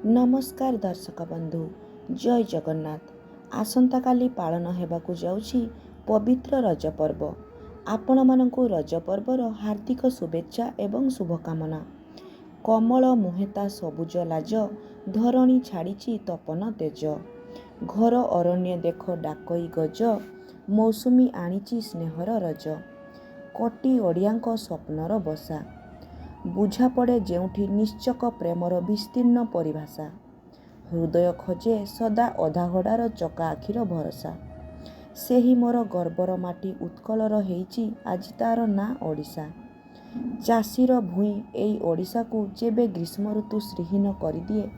नमस्कार दर्शक बंधु, जय जगन्नाथ। आसंता काली पालन हेबाकु जाउछि पवित्र रज पर्व। आपण मानंकु रज पर्वर हार्दिक शुभेच्छा एवं शुभकामना। कमल मुहेता सबुज लाज, धरणी छाड़िछि तपन तेज। घर अरण्य देख डाकई गज, मौसुमी आनिछि स्नेहर रज। कोटी ओडियाଙ୍କ स्वप्नर बसा, बुझा पड़े जेउठी निश्चक प्रेमर विस्तीर्ण परिभाषा। हृदय खोजे सदा अधाघड़ार चका आखिर भरसा। सेही मोर गर्वर माटी उत्कलर हेइछि आज तार ना ओडिशा। चाषीर भूई एई ओडिशाकू जेबे ग्रीष्म ऋतु श्रीहीन करिदिए,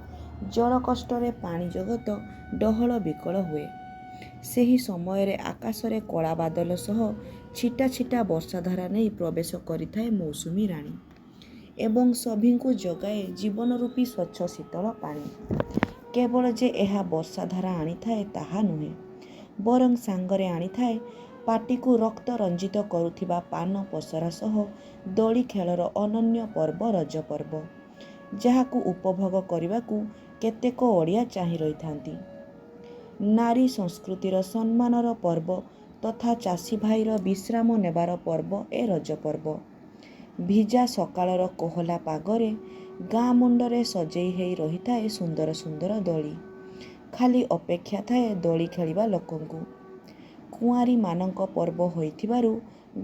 जल कष्टरे पानी जगत डहल विकल हुए। ସେହି ସମୟରେ ଆକାଶରେ କଳା ବାଦଲ ସହ ଛିଟା ଛିଟା ବର୍ଷାଧାରା ନେଇ ପ୍ରବେଶ କରିଥାଏ ମୌସୁମୀ ରାଣୀ ଏବଂ ସଭିଙ୍କୁ ଜଗାଏ ଜୀବନ ରୂପୀ ସ୍ୱଚ୍ଛ ଶୀତଳ ପାଣି। କେବଳ ଯେ ଏହା ବର୍ଷାଧାରା ଆଣିଥାଏ ତାହା ନୁହେଁ, ବରଂ ସାଙ୍ଗରେ ଆଣିଥାଏ ପାଟିକୁ ରକ୍ତ ରଞ୍ଜିତ କରୁଥିବା ପାନ ପସରା ସହ ଦୋଳି ଖେଳର ଅନନ୍ୟ ପର୍ବ ରଜ ପର୍ବ, ଯାହାକୁ ଉପଭୋଗ କରିବାକୁ କେତେକ ଓଡ଼ିଆ ଚାହିଁ ରହିଥାନ୍ତି। ନାରୀ ସଂସ୍କୃତିର ସମ୍ମାନର ପର୍ବ ତଥା ଚାଷୀ ଭାଇର ବିଶ୍ରାମ ନେବାର ପର୍ବ ଏ ରଜ ପର୍ବ। ଭିଜା ସକାଳର କୋହଲା ପାଗରେ ଗାଁ ମୁଣ୍ଡରେ ସଜେଇ ହେଇ ରହିଥାଏ ସୁନ୍ଦର ସୁନ୍ଦର ଦୋଳି। ଖାଲି ଅପେକ୍ଷା ଥାଏ ଦୋଳି ଖେଳିବା ଲୋକଙ୍କୁ। କୁଆଁରୀମାନଙ୍କ ପର୍ବ ହୋଇଥିବାରୁ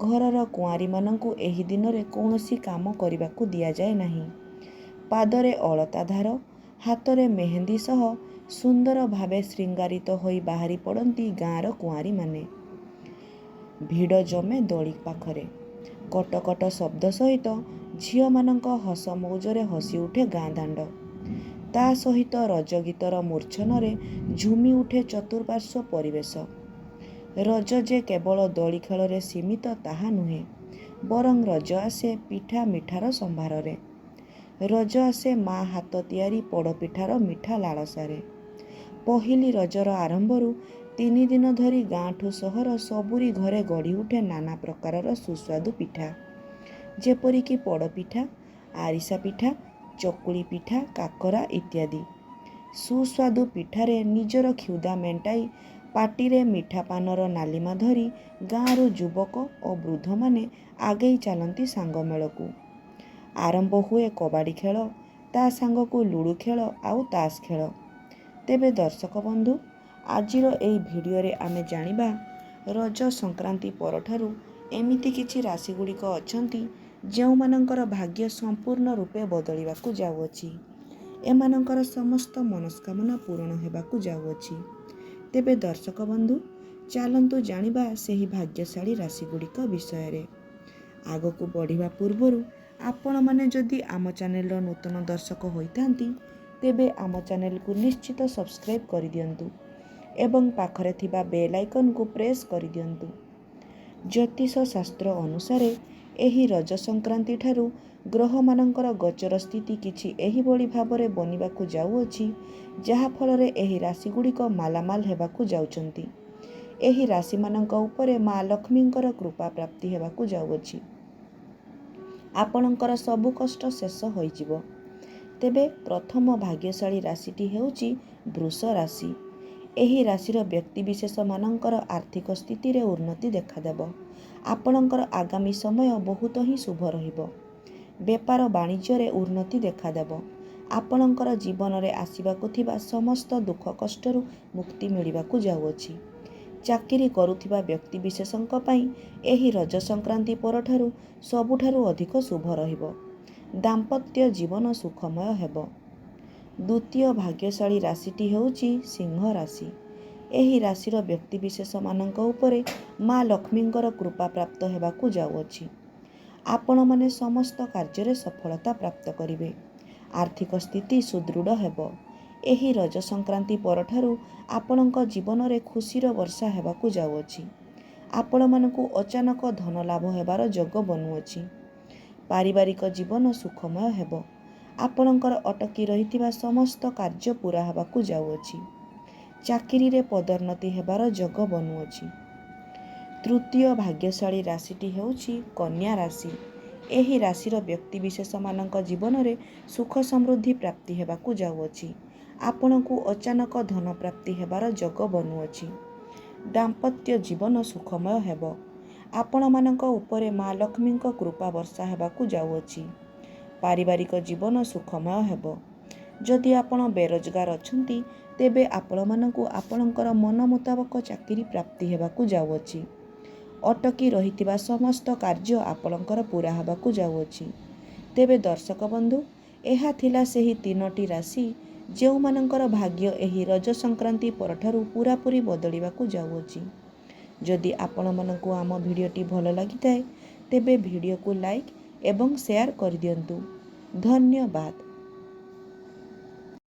ଘରର କୁଆଁରୀମାନଙ୍କୁ ଏହି ଦିନରେ କୌଣସି କାମ କରିବାକୁ ଦିଆଯାଏ ନାହିଁ। ପାଦରେ ଅଳତା ଧାର, ହାତରେ ମେହେନ୍ଦି ସହ ସୁନ୍ଦର ଭାବେ ଶୃଙ୍ଗାରିତ ହୋଇ ବାହାରି ପଡ଼ନ୍ତି ଗାଁର କୁଆଁରୀମାନେ। ଭିଡ଼ ଜମେ ଦୋଳି ପାଖରେ। କଟକଟ ଶବ୍ଦ ସହିତ ଝିଅମାନଙ୍କ ହସ ମଉଜରେ ହସି ଉଠେ ଗାଁ ଦାଣ୍ଡ। ତା ସହିତ ରଜ ଗୀତର ମୂର୍ଚ୍ଛନରେ ଝୁମି ଉଠେ ଚତୁଃପାର୍ଶ୍ୱ ପରିବେଶ। ରଜ ଯେ କେବଳ ଦୋଳି ଖେଳରେ ସୀମିତ ତାହା ନୁହେଁ, ବରଂ ରଜ ଆସେ ପିଠା ମିଠାର ସମ୍ଭାରରେ। ରଜ ଆସେ ମା ହାତ ତିଆରି ପୋଡ଼ପିଠାର ମିଠା ଲାଳସାରେ। ପହିଲି ରଜର ଆରମ୍ଭରୁ 3 ଦିନ ଧରି ଗାଁଠୁ ସହର ସବୁରି ଘରେ ଗଢ଼ି ଉଠେ ନାନା ପ୍ରକାରର ସୁସ୍ୱାଦୁ ପିଠା, ଯେପରିକି ପୋଡ଼ପିଠା, ଆରିସା ପିଠା, ଚକୁଳି ପିଠା, କାକରା ଇତ୍ୟାଦି। ସୁସ୍ୱାଦୁ ପିଠାରେ ନିଜର କ୍ଷୁଧା ମେଣ୍ଟାଇ ପାଟିରେ ମିଠା ପାନର ନାଲିମା ଧରି ଗାଁରୁ ଯୁବକ ଓ ବୃଦ୍ଧମାନେ ଆଗେଇ ଚାଲନ୍ତି ସାଙ୍ଗ ମେଳକୁ। ଆରମ୍ଭ ହୁଏ କବାଡ଼ି ଖେଳ, ତା ସାଙ୍ଗକୁ ଲୁଡ଼ୁ ଖେଳ ଆଉ ତାସ ଖେଳ। ତେବେ ଦର୍ଶକ ବନ୍ଧୁ, ଆଜିର ଏହି ଭିଡ଼ିଓରେ ଆମେ ଜାଣିବା ରଜ ସଂକ୍ରାନ୍ତି ପରଠାରୁ ଏମିତି କିଛି ରାଶିଗୁଡ଼ିକ ଅଛନ୍ତି ଯେଉଁମାନଙ୍କର ଭାଗ୍ୟ ସମ୍ପୂର୍ଣ୍ଣ ରୂପେ ବଦଳିବାକୁ ଯାଉଅଛି। ଏମାନଙ୍କର ସମସ୍ତ ମନସ୍କାମନା ପୂରଣ ହେବାକୁ ଯାଉଅଛି। ତେବେ ଦର୍ଶକ ବନ୍ଧୁ, ଚାଲନ୍ତୁ ଜାଣିବା ସେହି ଭାଗ୍ୟଶାଳୀ ରାଶିଗୁଡ଼ିକ ବିଷୟରେ। ଆଗକୁ ବଢ଼ିବା ପୂର୍ବରୁ ଆପଣମାନେ ଯଦି ଆମ ଚ୍ୟାନେଲର ନୂତନ ଦର୍ଶକ ହୋଇଥାନ୍ତି, ତେବେ ଆମ ଚ୍ୟାନେଲକୁ ନିଶ୍ଚିତ ସବସ୍କ୍ରାଇବ୍ କରିଦିଅନ୍ତୁ ଏବଂ ପାଖରେ ଥିବା ବେଲ୍ ଆଇକନ୍କୁ ପ୍ରେସ୍ କରିଦିଅନ୍ତୁ। ଜ୍ୟୋତିଷ ଶାସ୍ତ୍ର ଅନୁସାରେ ଏହି ରଜ ସଂକ୍ରାନ୍ତି ଠାରୁ ଗ୍ରହମାନଙ୍କର ଗୋଚର ସ୍ଥିତି କିଛି ଏହିଭଳି ଭାବରେ ବନିବାକୁ ଯାଉଅଛି, ଯାହାଫଳରେ ଏହି ରାଶିଗୁଡ଼ିକ ମାଲାମାଲ ହେବାକୁ ଯାଉଛନ୍ତି। ଏହି ରାଶିମାନଙ୍କ ଉପରେ ମା ଲକ୍ଷ୍ମୀଙ୍କର କୃପା ପ୍ରାପ୍ତି ହେବାକୁ ଯାଉଅଛି। ଆପଣଙ୍କର ସବୁ କଷ୍ଟ ଶେଷ ହୋଇଯିବ। ତେବେ ପ୍ରଥମ ଭାଗ୍ୟଶାଳୀ ରାଶିଟି ହେଉଛି ବୃଷ ରାଶି। ଏହି ରାଶିର ବ୍ୟକ୍ତିବିଶେଷମାନଙ୍କର ଆର୍ଥିକ ସ୍ଥିତିରେ ଉନ୍ନତି ଦେଖାଦେବ। ଆପଣଙ୍କର ଆଗାମୀ ସମୟ ବହୁତ ହିଁ ଶୁଭ ରହିବ। ବେପାର ବାଣିଜ୍ୟରେ ଉନ୍ନତି ଦେଖାଦେବ। ଆପଣଙ୍କର ଜୀବନରେ ଆସିବାକୁ ଥିବା ସମସ୍ତ ଦୁଃଖ କଷ୍ଟରୁ ମୁକ୍ତି ମିଳିବାକୁ ଯାଉଅଛି। ଚାକିରି କରୁଥିବା ବ୍ୟକ୍ତିବିଶେଷଙ୍କ ପାଇଁ ଏହି ରଜ ସଂକ୍ରାନ୍ତି ପରଠାରୁ ସବୁଠାରୁ ଅଧିକ ଶୁଭ ରହିବ। ଦାମ୍ପତ୍ୟ ଜୀବନ ସୁଖମୟ ହେବ। ଦ୍ୱିତୀୟ ଭାଗ୍ୟଶାଳୀ ରାଶିଟି ହେଉଛି ସିଂହ ରାଶି। ଏହି ରାଶିର ବ୍ୟକ୍ତିବିଶେଷମାନଙ୍କ ଉପରେ ମା ଲକ୍ଷ୍ମୀଙ୍କର କୃପା ପ୍ରାପ୍ତ ହେବାକୁ ଯାଉଅଛି। ଆପଣମାନେ ସମସ୍ତ କାର୍ଯ୍ୟରେ ସଫଳତା ପ୍ରାପ୍ତ କରିବେ। ଆର୍ଥିକ ସ୍ଥିତି ସୁଦୃଢ଼ ହେବ। ଏହି ରଜ ସଂକ୍ରାନ୍ତି ପରଠାରୁ ଆପଣଙ୍କ ଜୀବନରେ ଖୁସିର ବର୍ଷା ହେବାକୁ ଯାଉଅଛି। ଆପଣମାନଙ୍କୁ ଅଚାନକ ଧନ ଲାଭ ହେବାର ଯୋଗ ବନୁଅଛି। ପାରିବାରିକ ଜୀବନ ସୁଖମୟ ହେବ। ଆପଣଙ୍କର ଅଟକି ରହିଥିବା ସମସ୍ତ କାର୍ଯ୍ୟ ପୂରା ହେବାକୁ ଯାଉଅଛି। ଚାକିରିରେ ପଦୋନ୍ନତି ହେବାର ଯୋଗ ବନୁଅଛି। ତୃତୀୟ ଭାଗ୍ୟଶାଳୀ ରାଶିଟି ହେଉଛି କନ୍ୟା ରାଶି। ଏହି ରାଶିର ବ୍ୟକ୍ତିବିଶେଷମାନଙ୍କ ଜୀବନରେ ସୁଖ ସମୃଦ୍ଧି ପ୍ରାପ୍ତି ହେବାକୁ ଯାଉଅଛି। ଆପଣଙ୍କୁ ଅଚାନକ ଧନ ପ୍ରାପ୍ତି ହେବାର ଯୋଗ ବନୁଅଛି। ଦାମ୍ପତ୍ୟ ଜୀବନ ସୁଖମୟ ହେବ। ଆପଣମାନଙ୍କ ଉପରେ ମା ଲକ୍ଷ୍ମୀଙ୍କ କୃପା ବର୍ଷା ହେବାକୁ ଯାଉଅଛି। ପାରିବାରିକ ଜୀବନ ସୁଖମୟ ହେବ। ଯଦି ଆପଣ ବେରୋଜଗାର ଅଛନ୍ତି ତେବେ ଆପଣମାନଙ୍କୁ ଆପଣଙ୍କର ମନ ମୁତାବକ ଚାକିରି ପ୍ରାପ୍ତି ହେବାକୁ ଯାଉଅଛି। ଅଟକି ରହିଥିବା ସମସ୍ତ କାର୍ଯ୍ୟ ଆପଣଙ୍କର ପୂରା ହେବାକୁ ଯାଉଅଛି। ତେବେ ଦର୍ଶକ ବନ୍ଧୁ, ଏହା ଥିଲା ସେହି 3ଟି ରାଶି ଯେଉଁମାନଙ୍କର ଭାଗ୍ୟ ଏହି ରଜ ସଂକ୍ରାନ୍ତି ପରଠାରୁ ପୂରାପୂରି ବଦଳିବାକୁ ଯାଉଅଛି। ଯଦି ଆପଣମାନଙ୍କୁ ଆମ ଭିଡ଼ିଓଟି ଭଲ ଲାଗିଥାଏ ତେବେ ଭିଡ଼ିଓକୁ ଲାଇକ୍ ଏବଂ ସେୟାର କରିଦିଅନ୍ତୁ। ଧନ୍ୟବାଦ।